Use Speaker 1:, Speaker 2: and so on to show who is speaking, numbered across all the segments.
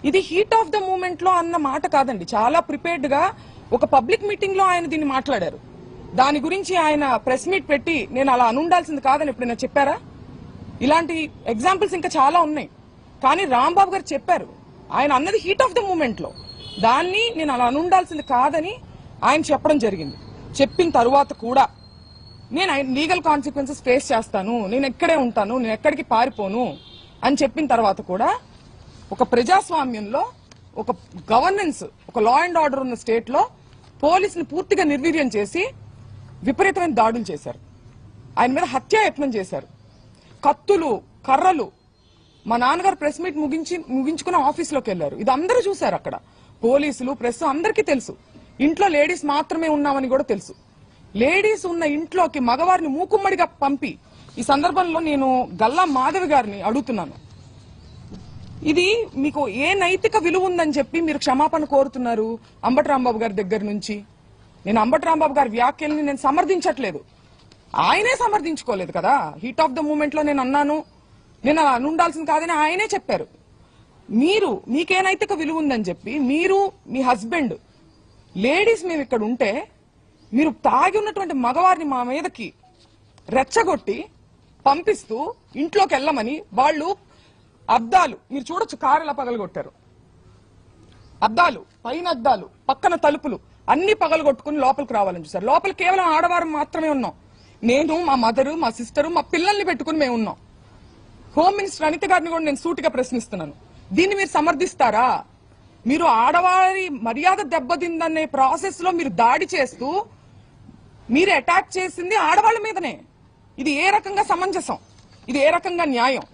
Speaker 1: ఇది heat of the moment లో అన్న మాట కాదండి. చాలా ప్రిపేర్డ్ గా ఒక పబ్లిక్ మీటింగ్ లో ఆయన దీన్ని మాట్లాడారు. దాని గురించి ఆయన ప్రెస్ మీట్ పెట్టి నేను అలా అనుండాల్సింది కాదని ఎప్పుడైనా చెప్పారా? ఇలాంటి ఎగ్జాంపుల్స్ ఇంకా చాలా ఉన్నాయి. కానీ రాంబాబు గారు చెప్పారు, ఆయన అన్నది హీట్ ఆఫ్ ద మూమెంట్ లో, దాన్ని నేను అలా అనుండాల్సింది కాదని ఆయన చెప్పడం జరిగింది. చెప్పిన తరువాత కూడా నేను లీగల్ కాన్సిక్వెన్సెస్ ఫేస్ చేస్తాను, నేను ఎక్కడే ఉంటాను, నేను ఎక్కడికి పారిపోను అని చెప్పిన తర్వాత కూడా ఒక ప్రజాస్వామ్యంలో, ఒక గవర్నెన్స్, ఒక లా అండ్ ఆర్డర్ ఉన్న స్టేట్ లో పోలీసులు పూర్తిగా నిర్వీర్యం చేసి విపరీతమైన దాడులు చేశారు. ఆయన మీద హత్యాయత్నం చేశారు. కత్తులు, కర్రలు. మా నాన్నగారు ప్రెస్ మీట్ ముగించుకుని ఆఫీసులోకి వెళ్లారు. ఇది అందరూ చూశారు. అక్కడ పోలీసులు, ప్రెస్ అందరికీ తెలుసు. ఇంట్లో లేడీస్ మాత్రమే ఉన్నామని కూడా తెలుసు. లేడీస్ ఉన్న ఇంట్లోకి మగవారిని మూకుమ్మడిగా పంపి, ఈ సందర్భంలో నేను గల్లా మాధవి గారిని అడుగుతున్నాను, ఇది మీకు ఏ నైతిక విలువ ఉందని చెప్పి మీరు క్షమాపణ కోరుతున్నారు అంబటి రాంబాబు గారి దగ్గర నుంచి? నేను అంబటి రాంబాబు గారి వ్యాఖ్యల్ని నేను సమర్థించట్లేదు, ఆయనే సమర్థించుకోలేదు కదా. హీట్ ఆఫ్ ద మూమెంట్ లో నేను అన్నాను, నేను అలా అనుండాల్సింది కాదని ఆయనే చెప్పారు. మీకే నైతిక విలువ ఉందని చెప్పి మీరు, మీ హస్బెండ్, లేడీస్ మేము ఇక్కడ ఉంటే మీరు తాగి ఉన్నటువంటి మగవారిని మా మీదకి రెచ్చగొట్టి పంపిస్తూ ఇంట్లోకి వెళ్ళమని, వాళ్ళు అద్దాలు మీరు చూడొచ్చు, కారు ఎలా పగలగొట్టారు, అద్దాలు, పైన అద్దాలు, పక్కన తలుపులు అన్ని పగలగొట్టుకుని లోపలికి రావాలని చూసారు. లోపల కేవలం ఆడవారు మాత్రమే ఉన్నాం. నేను, మా మదరు, మా సిస్టరు, మా పిల్లల్ని పెట్టుకుని మేము ఉన్నాం. హోమ్ మినిస్టర్ అనిత గారిని కూడా నేను సూటిగా ప్రశ్నిస్తున్నాను, దీన్ని మీరు సమర్థిస్తారా? మీరు ఆడవారి మర్యాద దెబ్బతిందనే ప్రాసెస్ లో మీరు దాడి చేస్తూ మీరు అటాక్ చేసింది ఆడవాళ్ళ మీదనే. ఇది ఏ రకంగా సమంజసం? ఇది ఏ రకంగా న్యాయం?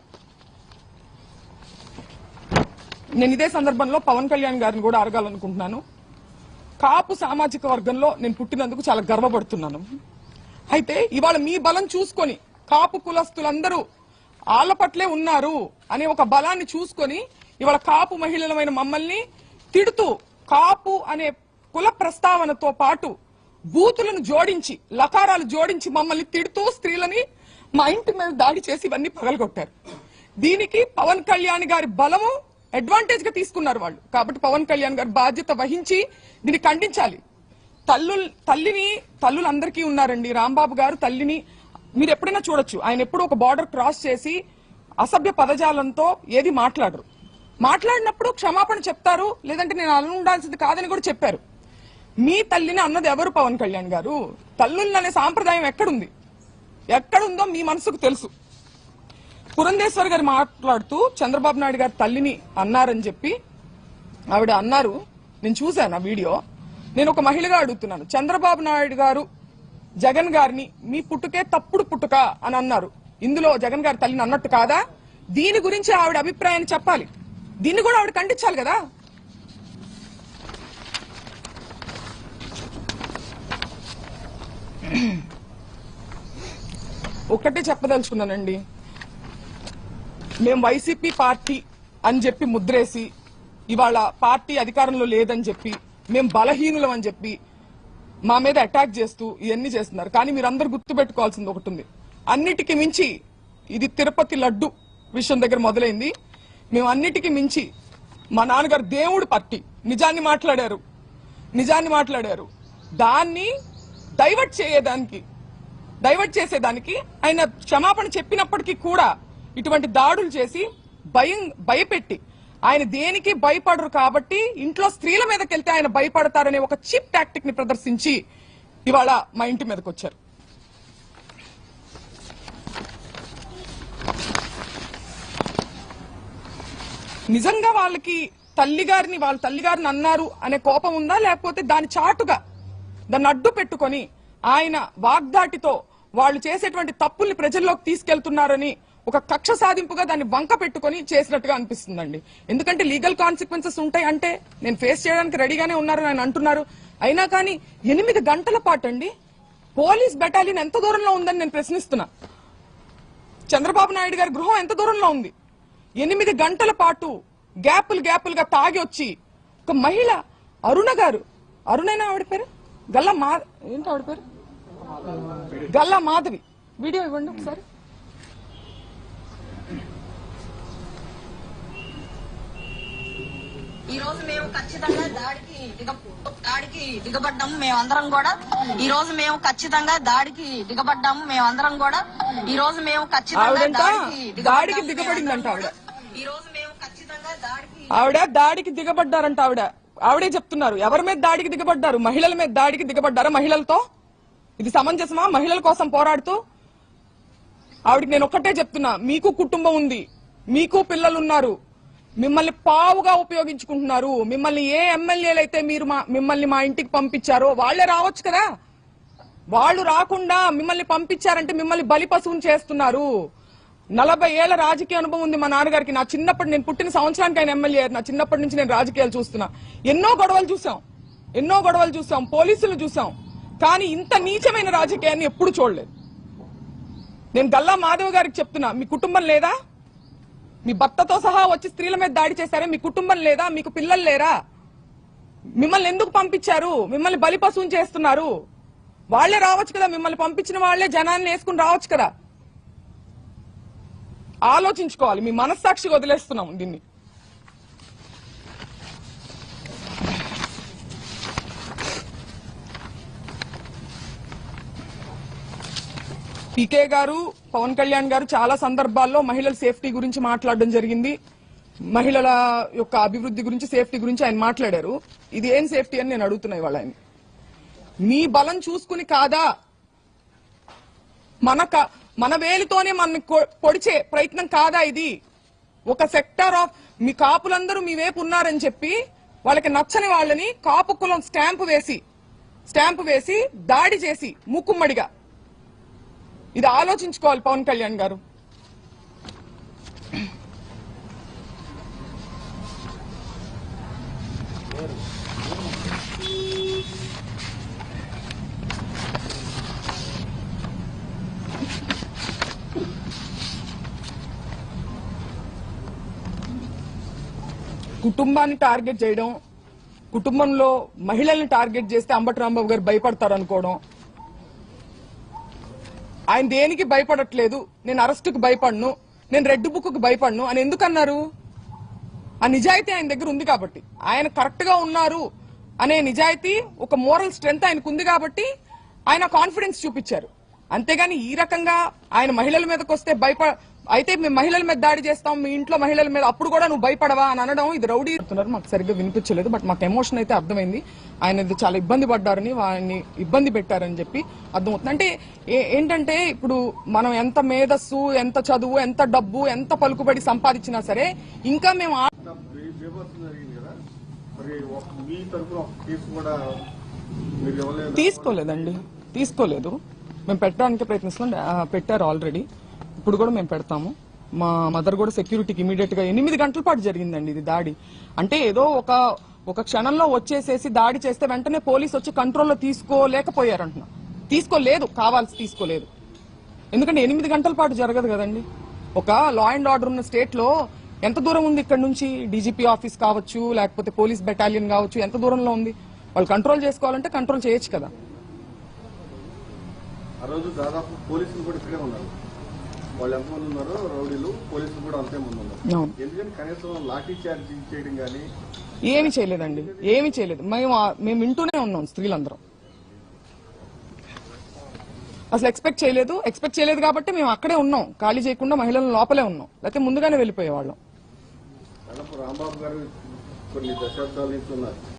Speaker 1: నేను ఇదే సందర్భంలో పవన్ కళ్యాణ్ గారిని కూడా అడగాలనుకుంటున్నాను. కాపు సామాజిక వర్గంలో నేను పుట్టినందుకు చాలా గర్వపడుతున్నాను. అయితే ఇవాళ మీ బలం చూసుకొని కాపు కులస్తులందరూ ఆళ్ల పట్లే ఉన్నారు అనే ఒక బలాన్ని చూసుకొని ఇవాళ కాపు మహిళలమైన మమ్మల్ని తిడుతూ, కాపు అనే కుల ప్రస్తావనతో పాటు బూతులను జోడించి, లకారాలు జోడించి మమ్మల్ని తిడుతూ స్త్రీలని మా ఇంటి మీద దాడి చేసి ఇవన్నీ పగలగొట్టారు. దీనికి పవన్ కళ్యాణ్ గారి బలము అడ్వాంటేజ్ గా తీసుకున్నారు వాళ్ళు. కాబట్టి పవన్ కళ్యాణ్ గారు బాధ్యత వహించి దీన్ని ఖండించాలి. తల్లులు అందరికీ ఉన్నారండి. రాంబాబు గారు తల్లిని మీరు ఎప్పుడైనా చూడొచ్చు. ఆయన ఎప్పుడు ఒక బార్డర్ క్రాస్ చేసి అసభ్య పదజాలంతో ఏది మాట్లాడరు. మాట్లాడినప్పుడు క్షమాపణ చెప్తారు, లేదంటే నేను అలా ఉండాల్సింది కాదని కూడా చెప్పారు. మీ తల్లిని అన్నది ఎవరు? పవన్ కళ్యాణ్ గారు. తల్లులు అనే సాంప్రదాయం ఎక్కడుందో మీ మనసుకు తెలుసు. పురంధేశ్వర్ గారు మాట్లాడుతూ చంద్రబాబు నాయుడు గారు తల్లిని అన్నారని చెప్పి ఆవిడ అన్నారు. నేను చూశాను ఆ వీడియో. నేను ఒక మహిళగా అడుగుతున్నాను, చంద్రబాబు నాయుడు గారు జగన్ గారిని మీ పుట్టుకే తప్పుడు పుట్టుక అని అన్నారు. ఇందులో జగన్ గారి తల్లిని అన్నట్టు కాదా? దీని గురించి ఆవిడ అభిప్రాయాన్ని చెప్పాలి. దీన్ని కూడా ఆవిడ ఖండించాలి కదా. ఒక్కటే చెప్పదలుచుకున్నానండి, మేము వైసీపీ పార్టీ అని చెప్పి ముద్రేసి ఇవాళ పార్టీ అధికారంలో లేదని చెప్పి, మేము బలహీనులం అని చెప్పి మా మీద అటాక్ చేస్తూ ఇవన్నీ చేస్తున్నారు. కానీ మీరందరూ గుర్తుపెట్టుకోవాల్సింది ఒకటి ఉంది. అన్నిటికీ మించి ఇది తిరుపతి లడ్డు విషయం దగ్గర మొదలైంది. మేము అన్నిటికీ మించి మా నాన్నగారు దేవుడు పార్టీ నిజాన్ని మాట్లాడారు. దాన్ని డైవర్ట్ చేసేదానికి ఆయన క్షమాపణ చెప్పినప్పటికీ కూడా ఇటువంటి దాడులు చేసి భయపెట్టి, ఆయన దేనికి భయపడరు కాబట్టి ఇంట్లో స్త్రీల మీదకి వెళ్తే ఆయన భయపడతారనే ఒక చీప్ టాక్టిక్ ని ప్రదర్శించి ఇవాళ మా ఇంటి మీదకి వచ్చారు. నిజంగా వాళ్ళకి వాళ్ళ తల్లిగారిని అన్నారు అనే కోపం ఉందా, లేకపోతే దాని చాటుగా దాన్ని అడ్డు పెట్టుకొని ఆయన వాగ్దాటితో వాళ్ళు చేసేటువంటి తప్పుల్ని ప్రజల్లోకి తీసుకెళ్తున్నారని ఒక కక్ష సాధింపుగా దాన్ని వంక పెట్టుకుని చేసినట్టుగా అనిపిస్తుందండి. ఎందుకంటే లీగల్ కాన్సిక్వెన్సెస్ ఉంటాయి అంటే నేను ఫేస్ చేయడానికి రెడీగానే ఉన్నారని ఆయన అంటున్నారు. అయినా కానీ 8 గంటల పాటు అండి పోలీస్ బెటాలియన్ ఎంత దూరంలో ఉందని నేను ప్రశ్నిస్తున్నా. చంద్రబాబు నాయుడు గారి గృహం ఎంత దూరంలో ఉంది? 8 గంటల పాటు గ్యాపులుగా తాగి వచ్చి ఒక మహిళ అరుణైనా ఆవిడ పేరు గల్లా మాధవి వీడియో ఇవ్వండి ఒకసారి.
Speaker 2: ఈ రోజు మేము ఖచ్చితంగా దాడికి దిగబడ్డాము మేమందరం కూడా. ఈ రోజు మేము ఖచ్చితంగా దాడికి దిగబడ్డాము మేమందరం కూడా. ఈ రోజు మేము ఖచ్చితంగా
Speaker 1: దాడికి దిగబడిందంట ఆవిడ.
Speaker 2: ఈ రోజు మేము ఖచ్చితంగా
Speaker 1: దాడికి దిగబడ్డారంట ఆవిడే చెప్తున్నారు. ఎవరి మీద దాడికి దిగబడ్డారు? మహిళల మీద దాడికి దిగబడ్డారా? మహిళలతో ఇది సమంజసమా? మహిళల కోసం పోరాడుతూ ఆవిడకి నేను ఒక్కటే చెప్తున్నా, మీకు కుటుంబం ఉంది, మీకు పిల్లలున్నారు, మిమ్మల్ని పావుగా ఉపయోగించుకుంటున్నారు. మిమ్మల్ని ఏ ఎమ్మెల్యేలు అయితే మిమ్మల్ని మా ఇంటికి పంపించారో వాళ్లే రావచ్చు కదా. వాళ్ళు రాకుండా మిమ్మల్ని పంపించారంటే మిమ్మల్ని బలి పశువుని చేస్తున్నారు. 40 ఏళ్ల రాజకీయ అనుభవం ఉంది మా నాన్నగారికి. నా చిన్నప్పటి, నేను పుట్టిన సంవత్సరానికి ఆయన ఎమ్మెల్యే. నా చిన్నప్పటి నుంచి నేను రాజకీయాలు చూస్తున్నా. ఎన్నో గొడవలు చూసాం, పోలీసులు చూసాం. కానీ ఇంత నీచమైన రాజకీయాన్ని ఎప్పుడు చూడలేదు. నేను గల్లా మాధవ్ గారికి చెప్తున్నా, మీ కుటుంబం లేదా? మీ భర్తతో సహా వచ్చి స్త్రీల మీద దాడి చేశారే, మీ కుటుంబం లేదా? మీకు పిల్లలు లేరా? మిమ్మల్ని ఎందుకు పంపించారు? మిమ్మల్ని బలి పశువుని చేస్తున్నారు. వాళ్లే రావచ్చు కదా, మిమ్మల్ని పంపించిన వాళ్లే జనాన్ని వేసుకుని రావచ్చు కదా. ఆలోచించుకోవాలి. మీ మనస్సాక్షికి వదిలేస్తున్నాం దీన్ని. పీకే గారు, పవన్ కళ్యాణ్ గారు చాలా సందర్భాల్లో మహిళల సేఫ్టీ గురించి మాట్లాడడం జరిగింది. మహిళల యొక్క అభివృద్ధి గురించి, సేఫ్టీ గురించి ఆయన మాట్లాడారు. ఇది ఏం సేఫ్టీ అని నేను అడుగుతున్నా ఇవాళ ఆయన. మీ బలం చూసుకుని కాదా, మన వేలితోనే మన పొడిచే ప్రయత్నం కాదా ఇది? ఒక సెక్టర్ ఆఫ్ మీ కాపులందరూ మీ వైపు ఉన్నారని చెప్పి వాళ్ళకి నచ్చని వాళ్ళని కాపు కులం స్టాంపు వేసి దాడి చేసి మూకుమ్మడిగా, ఇది ఆలోచించుకోవాలి పవన్ కళ్యాణ్ గారు. కుటుంబాన్ని టార్గెట్ చేయడం, కుటుంబంలో మహిళల్ని టార్గెట్ చేస్తే అంబటి రాంబాబు గారు భయపడతారు అనుకోవడం. ఆయన దేనికి భయపడట్లేదు. నేను అరెస్టుకు భయపడను, నేను రెడ్ బుక్ కు భయపడను అని ఎందుకన్నారు? ఆ నిజాయితీ ఆయన దగ్గర ఉంది కాబట్టి, ఆయన కరెక్ట్ గా ఉన్నారు అనే నిజాయితీ, ఒక మోరల్ స్ట్రెంగ్త్ ఆయనకు ఉంది కాబట్టి ఆయన కాన్ఫిడెన్స్ చూపించారు. అంతేగాని ఈ రకంగా ఆయన మహిళల మీదకి వస్తే అయితే మేము మహిళల మీద దాడి చేస్తాం, మీ ఇంట్లో మహిళల మీద, అప్పుడు కూడా నువ్వు భయపడవా అని అనడం, ఇది రౌడీ. మాకు సరిగ్గా వినిపించలేదు, బట్ మాకు ఎమోషన్ అయితే అర్థమైంది. ఆయన చాలా ఇబ్బంది పడ్డారని, వారిని ఇబ్బంది పెట్టారని చెప్పి అర్థమవుతుంది. అంటే ఏంటంటే ఇప్పుడు మనం ఎంత మేధస్సు, ఎంత చదువు, ఎంత డబ్బు, ఎంత పలుకుబడి సంపాదించినా సరే ఇంకా మేము తీసుకోలేదు. మేము పెట్టడానికి ప్రయత్నిస్తున్నాం. పెట్టారు ఆల్రెడీ, ఇప్పుడు కూడా మేము పెడతాము. మా మదర్ కూడా సెక్యూరిటీకి ఇమీడియట్ గా 8 గంటల పాటు జరిగిందండి ఇది దాడి. అంటే ఏదో ఒక క్షణంలో వచ్చేసేసి దాడి చేస్తే వెంటనే పోలీసు వచ్చి కంట్రోల్లో తీసుకోలేకపోయారంటున్నా. తీసుకోలేదు. ఎందుకంటే 8 గంటల పాటు జరగదు కదండి. ఒక లా అండ్ ఆర్డర్ ఉన్న స్టేట్ లో ఎంత దూరం ఉంది ఇక్కడ నుంచి? డీజీపీ ఆఫీస్ కావచ్చు, లేకపోతే పోలీస్ బెటాలియన్ కావచ్చు, ఎంత దూరంలో ఉంది? వాళ్ళు కంట్రోల్ చేసుకోవాలంటే కంట్రోల్ చేయొచ్చు కదా.
Speaker 3: ఆ రోజు దాదాపు పోలీసులు కూడా ఇక్కడే ఉన్నారు. వాళ్ళు ఎంతమంది ఉన్నారో రౌడీలు, పోలీసులు కూడా అంతే మంది ఉన్నారు. ఎందుకంటే కనీసం లాఠీ చార్జ్ చేయడం కానీ
Speaker 1: ఏమి చేయలేదండి, ఏమి చేయలేదు. మేము వింటూనే ఉన్నాం స్త్రీలందరం. అసలు ఎక్స్పెక్ట్ చేయలేదు కాబట్టి మేము అక్కడే ఉన్నాం, ఖాళీ చేయకుండా మహిళల లోపలే ఉన్నాం. లేకపోతే ముందుగానే వెళ్ళిపోయేవాళ్ళం.
Speaker 3: రాంబాబు గారు కొన్ని దశాబ్దాల నుంచి ఉన్నారు.